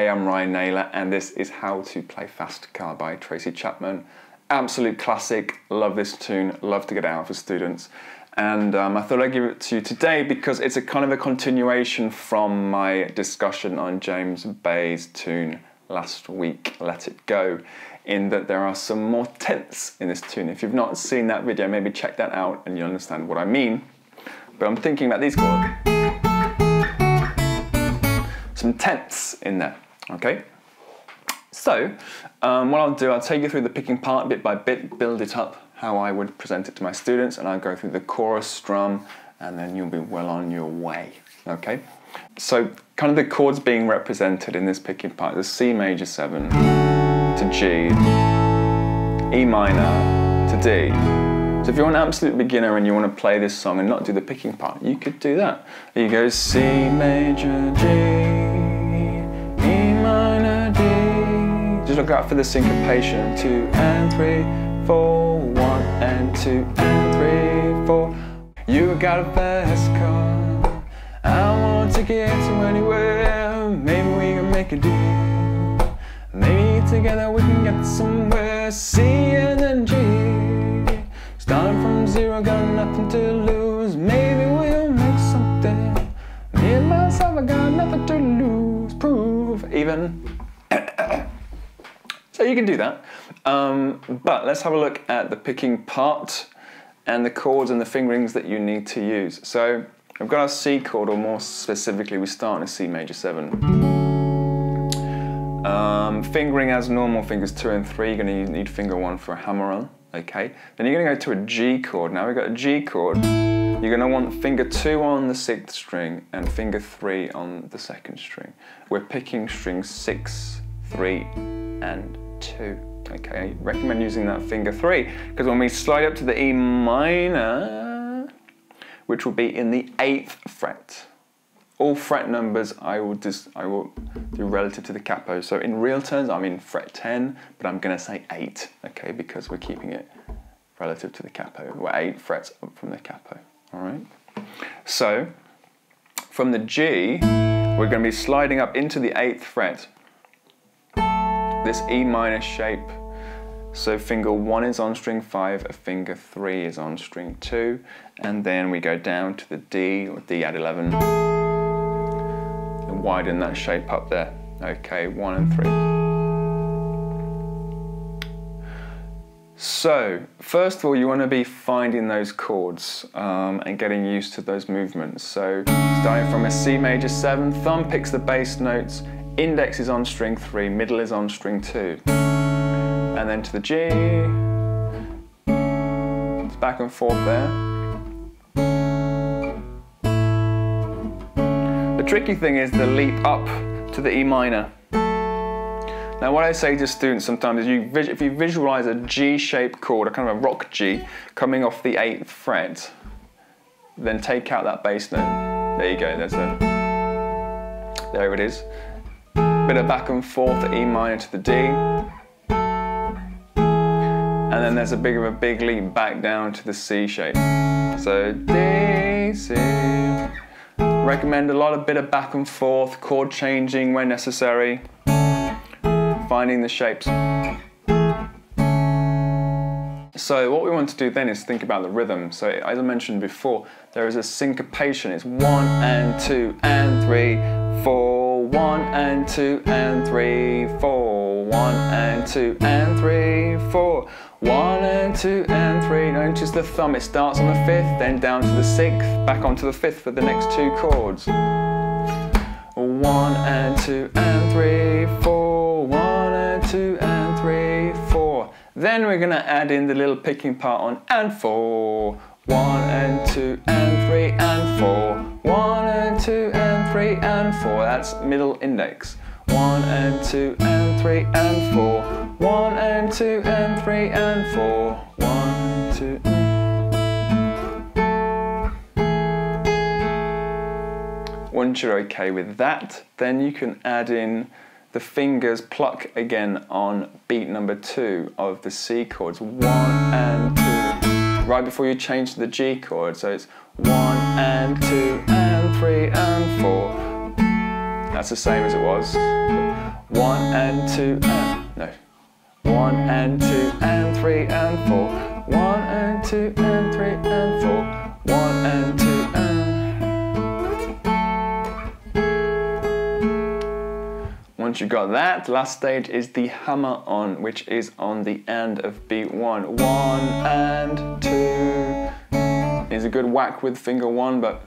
Hey, I'm Ryan Naylor, and this is How to Play Fast Car by Tracy Chapman. Absolute classic, love this tune, love to get it out for students. And I thought I'd give it to you today because it's a kind of a continuation from my discussion on James Bay's tune last week, Let It Go, in that there are some more tenths in this tune. If you've not seen that video, maybe check that out and you'll understand what I mean. But I'm thinking about these chords. Some tenths in there, okay? So, what I'll do, I'll take you through the picking part bit by bit, build it up how I would present it to my students, and I'll go through the chorus, strum, and then you'll be well on your way, okay? So, kind of the chords being represented in this picking part is C major 7 to G, E minor to D. So if you're an absolute beginner and you want to play this song and not do the picking part, you could do that. You go C major, G, E minor, D. Just look out for the syncopation. 2 and 3, 4, 1 and 2 and 3, 4. You got a fast car, I want to get you anywhere. Maybe we can make a deal. Maybe together we can get somewhere. C and then G. Starting from zero, got nothing to lose. Maybe we'll make something. Me and myself, I got nothing to lose. Prove even. So you can do that. But let's have a look at the picking part and the chords and the fingerings that you need to use. So I've got our C chord, or more specifically, we start in a C major 7. Fingering as normal, fingers 2 and 3. You're going to need finger 1 for a hammer on. Okay, then you're going to go to a G chord. Now we've got a G chord. You're going to want finger 2 on the 6th string and finger 3 on the 2nd string. We're picking strings 6, 3, and 2. Okay, I recommend using that finger 3 because when we slide up to the E minor, which will be in the 8th fret, all fret numbers I will do relative to the capo. So in real terms, I'm in fret 10, but I'm going to say 8, okay, because we're keeping it relative to the capo. We're 8 frets up from the capo, all right? So from the G, we're going to be sliding up into the 8th fret, this E minor shape. So finger 1 is on string 5, a finger 3 is on string 2, and then we go down to the D, or D at 11. Widen that shape up there. Okay, 1 and 3. So, first of all, you want to be finding those chords and getting used to those movements. So, starting from a C major 7, thumb picks the bass notes, index is on string 3, middle is on string 2. And then to the G, it's back and forth there. The tricky thing is the leap up to the E minor. Now what I say to students sometimes is if you visualize a G-shaped chord, a kind of a rock G, coming off the 8th fret, then take out that bass note. There you go, there it is. Bit of back and forth, the E minor to the D. And then there's a big leap back down to the C shape. So D, C. Recommend a bit of back and forth, chord changing when necessary, finding the shapes. So what we want to do then is think about the rhythm. So as I mentioned before, there is a syncopation. It's 1 and 2 and 3, 4, 1 and 2 and 3, 4, 1 and 2 and 3, 4. 1 and 2 and 3, notice the thumb, it starts on the 5th, then down to the 6th, back onto the 5th for the next 2 chords. 1 and 2 and 3, 4, 1 and 2 and 3, 4. Then we're going to add in the little picking part on and 4. 1 and 2 and 3 and 4. 1 and 2 and 3 and 4. That's middle index. 1 and 2 and 3 and 4. 1 and 2 and 3 and 4. 1, 2. Once you're okay with that, then you can add in the fingers pluck again on beat number 2 of the C chords. 1 and 2. Right before you change to the G chord. So it's 1 and 2 and 3 and 4. That's the same as it was. 1 and 2 and, no. 1 and 2 and 3 and 4. 1 and 2 and 3 and 4. 1 and 2 and. Once you've got that, the last stage is the hammer on, which is on the end of beat 1. 1 and 2 is a good whack with finger 1, but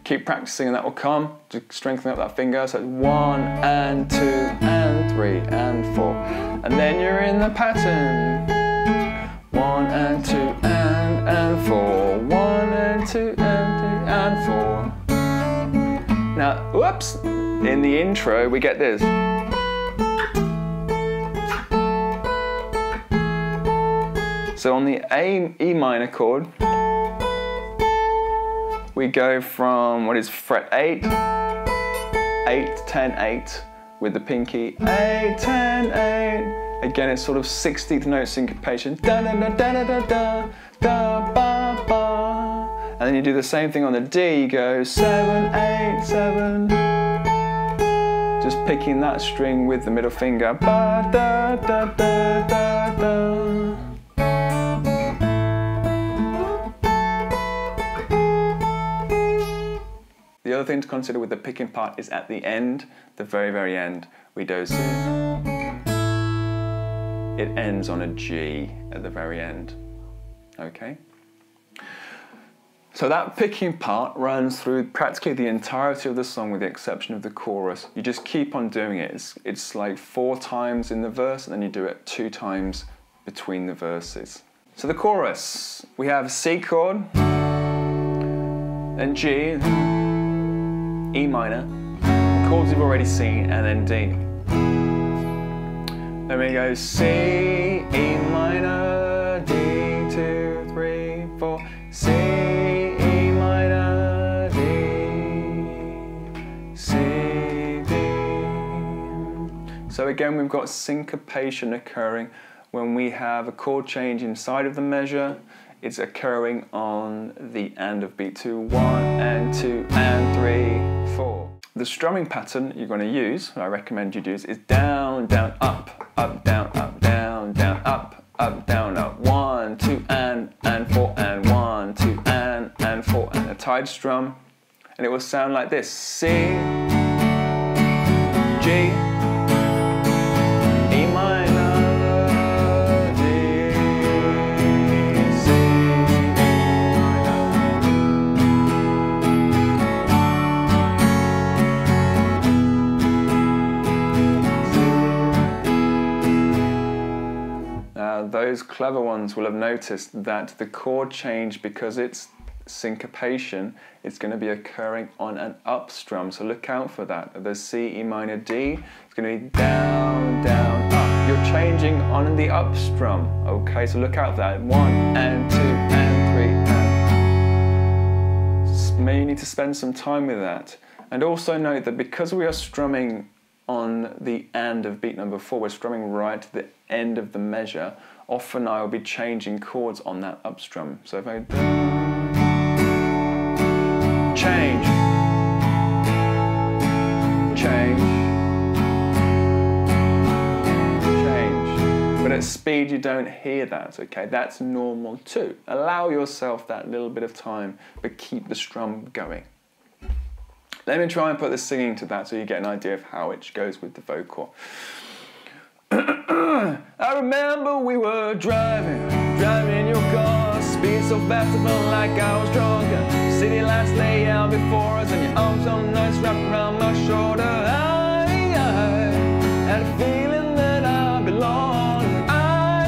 keep practicing and that will come to strengthen up that finger. So it's 1 and 2 and 3 and 4. And then you're in the pattern. 1 and 2 and 4. 1 and 2 and 3 and 4. Now, whoops, in the intro we get this. So on the E minor chord, we go from what is fret 8, 8, 10, 8 with the pinky, 8, 10, 8. Again, it's sort of 16th note syncopation, da da da da da da da ba ba. And then you do the same thing on the D, you go 7, 8, 7. Just picking that string with the middle finger, ba da da da da da. The other thing to consider with the picking part is at the end, the very, very end, we do C. It ends on a G at the very end, okay? So that picking part runs through practically the entirety of the song with the exception of the chorus. You just keep on doing it. It's like 4 times in the verse and then you do it 2 times between the verses. So the chorus, we have C chord, then G, E minor, chords you've already seen, and then D. Then we go C, E minor, D, 2, 3, 4, C, E minor, D, C, D. So again, we've got syncopation occurring when we have a chord change inside of the measure. It's occurring on the end of beat 2, 1 and 2 and 3, 4. The strumming pattern you're going to use, I recommend you use, is down, down, up, up, down, up, down, down, up, up, down, up. 1, 2 and 4 and 1, 2 and 4 and a tied strum, and it will sound like this: C, G, E minor, D, C, Now those clever ones will have noticed that the chord change, because it's syncopation, it's going to be occurring on an up strum, so look out for that. The C, E minor, D, it's going to be down, down, up. You're changing on the up strum, okay, so look out for that. 1 and 2 and 3 and. Maybe you need to spend some time with that. And also note that because we are strumming on the end of beat number 4, we're strumming right to the end of the measure, often I will be changing chords on that up strum. So if I change, change, change. But at speed you don't hear that, okay? That's normal too. Allow yourself that little bit of time, but keep the strum going. Let me try and put the singing to that so you get an idea of how it goes with the vocal. I remember we were driving your car, speed so fast I felt like I was drunk. City lights lay out before us and your arms so nice wrapped around my shoulder. I had a feeling that I belonged. I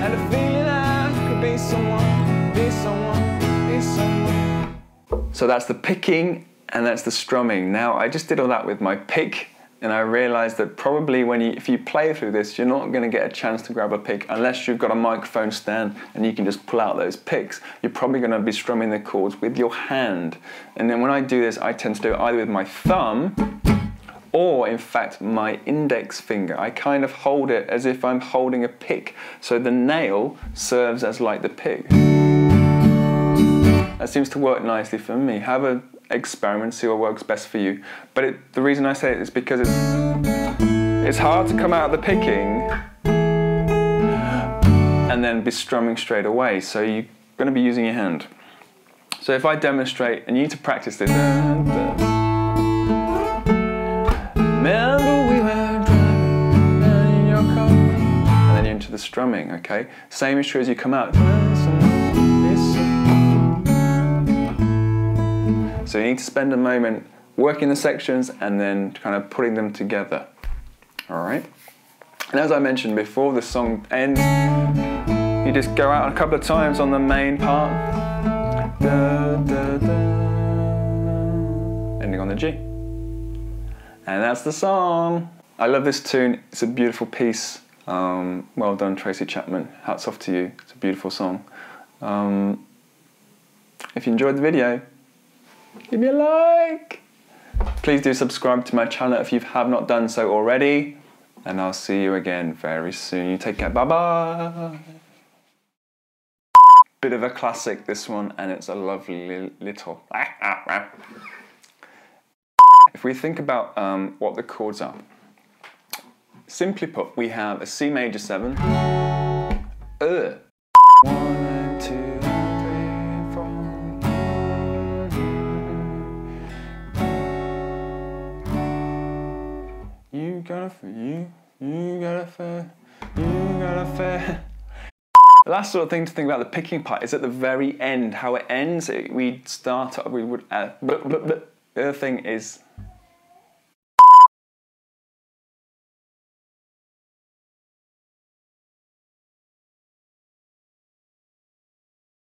had a feeling I could be someone, be someone, be someone. So that's the picking and that's the strumming. Now I just did all that with my pick, and I realised that probably if you play through this, you're not going to get a chance to grab a pick unless you've got a microphone stand and you can just pull out those picks. You're probably going to be strumming the chords with your hand. And then when I do this, I tend to do it either with my thumb or, in fact, my index finger. I kind of hold it as if I'm holding a pick, so the nail serves as like the pick. That seems to work nicely for me. Have a experiment, see what works best for you. But the reason I say it is because it's hard to come out of the picking and then be strumming straight away, so you're going to be using your hand. So if I demonstrate, and you need to practice this. Remember we were driving in your car, and then you're into the strumming, okay? Same is true as you come out. So you need to spend a moment working the sections and then kind of putting them together, all right? And as I mentioned before, the song ends, you just go out a couple of times on the main part, ending on the G. And that's the song. I love this tune, it's a beautiful piece. Well done, Tracy Chapman, hats off to you, it's a beautiful song. If you enjoyed the video, give me a like. Please do subscribe to my channel if you have not done so already. And I'll see you again very soon. You take care, bye-bye. Bit of a classic, this one, and it's a lovely little... If we think about what the chords are, simply put, we have a C major 7, 1 and 2 and 3, 4. You got a fair, you got a fair, you got a fair. The last sort of thing to think about the picking part is at the very end, how it ends. We start up, we would, the other thing is